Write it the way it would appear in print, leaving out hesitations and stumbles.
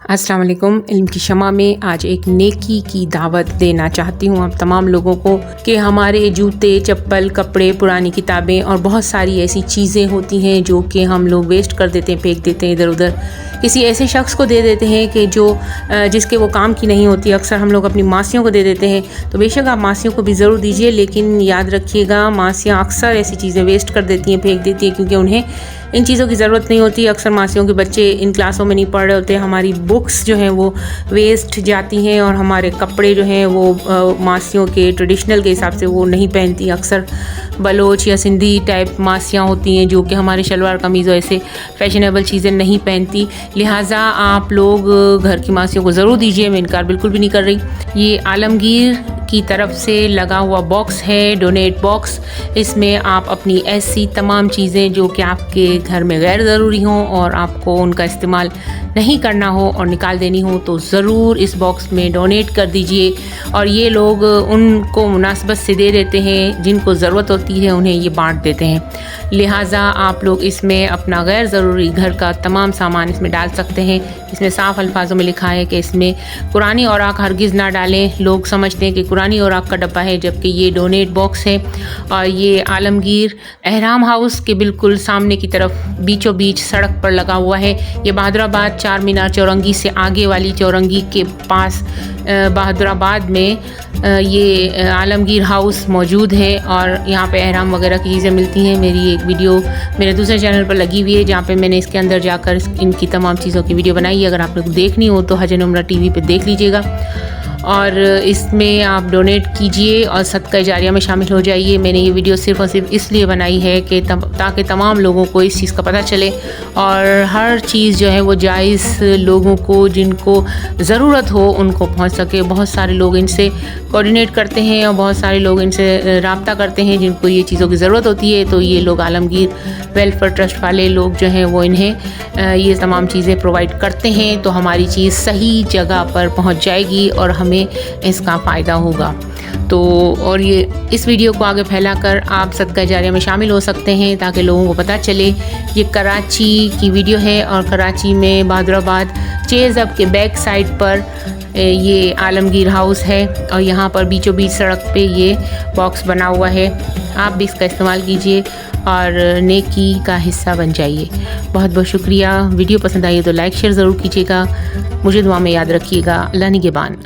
अस्सलाम वालेकुम। इल्म की शमा में आज एक नेकी की दावत देना चाहती हूँ आप तमाम लोगों को कि हमारे जूते, चप्पल, कपड़े, पुरानी किताबें और बहुत सारी ऐसी चीज़ें होती हैं जो कि हम लोग वेस्ट कर देते हैं, फेंक देते हैं इधर उधर, किसी ऐसे शख्स को दे देते हैं कि जिसके वो काम की नहीं होती। अक्सर हम लोग अपनी मासियों को दे देते हैं, तो बेशक आप मासियों को भी ज़रूर दीजिए, लेकिन याद रखिएगा मासियाँ अक्सर ऐसी चीज़ें वेस्ट कर देती हैं, फेंक देती हैं, क्योंकि उन्हें इन चीज़ों की ज़रूरत नहीं होती। अक्सर मासियों के बच्चे इन क्लासों में नहीं पढ़ रहे होते, हमारी बुक्स जो हैं वो वेस्ट जाती हैं और हमारे कपड़े जो हैं वो मासियों के ट्रेडिशनल के हिसाब से वो नहीं पहनती। अक्सर बलोच या सिंधी टाइप मासियाँ होती हैं जो कि हमारे शलवार कमीज़ और ऐसे फैशनेबल चीज़ें नहीं पहनती, लिहाजा आप लोग घर की मासियों को ज़रूर दीजिए। मैं इनकार बिल्कुल भी नहीं कर रही। ये आलमगीर की तरफ से लगा हुआ बॉक्स है, डोनेट बॉक्स। इसमें आप अपनी ऐसी तमाम चीज़ें जो कि आपके घर में गैर ज़रूरी हों और आपको उनका इस्तेमाल नहीं करना हो और निकाल देनी हो, तो ज़रूर इस बॉक्स में डोनेट कर दीजिए। और ये लोग उनको मुनासबत से दे देते हैं, जिनको ज़रूरत होती है उन्हें ये बांट देते हैं। लिहाजा आप लोग इसमें अपना गैर ज़रूरी घर का तमाम सामान इसमें डाल सकते हैं। इसमें साफ़ अल्फाजों में लिखा है कि इसमें कुरानी औराक हरगिज़ ना डालें। लोग समझते हैं कि कुरानी औराक का डब्बा है, जबकि ये डोनेट बॉक्स है। और ये आलमगीर एहराम हाउस के बिल्कुल सामने की तरफ बीचों बीच सड़क पर लगा हुआ है। ये बहादुराबाद चार मीनार चौरंगी से आगे वाली चौरंगी के पास बहादुराबाद में ये आलमगीर हाउस मौजूद है और यहाँ पे एहराम वगैरह की चीज़ें मिलती हैं। मेरी एक वीडियो मेरे दूसरे चैनल पर लगी हुई है जहाँ पे मैंने इसके अंदर जाकर इनकी तमाम चीज़ों की वीडियो बनाई है। अगर आप लोग देखनी हो तो हज एंड उम्रा टीवी पे देख लीजिएगा और इसमें आप डोनेट कीजिए और सदका जारिया में शामिल हो जाइए। मैंने ये वीडियो सिर्फ़ और सिर्फ इसलिए बनाई है कि ताकि तमाम लोगों को इस चीज़ का पता चले और हर चीज़ जो है वो जायज़ लोगों को जिनको ज़रूरत हो उनको पहुंच सके। बहुत सारे लोग इनसे कोऑर्डिनेट करते हैं और बहुत सारे लोग इनसे रब्ता करते हैं जिनको ये चीज़ों की ज़रूरत होती है, तो ये लोग आलमगीर वेलफेयर ट्रस्ट वाले लोग जो हैं वो इन्हें ये तमाम चीज़ें प्रोवाइड करते हैं, तो हमारी चीज़ सही जगह पर पहुँच जाएगी और हमें इसका फ़ायदा होगा। तो और ये इस वीडियो को आगे फैलाकर आप सदका जारिया में शामिल हो सकते हैं ताकि लोगों को पता चले। ये कराची की वीडियो है और कराची में बहादुराबाद चेज़ अप के बैक साइड पर ये आलमगीर हाउस है और यहाँ पर बीचों बीच सड़क पे ये बॉक्स बना हुआ है। आप भी इसका इस्तेमाल कीजिए और नेकी का हिस्सा बन जाइए। बहुत बहुत शुक्रिया। वीडियो पसंद आई तो लाइक शेयर ज़रूर कीजिएगा। मुझे दुआ में याद रखिएगा। अल्लाह निगहबान।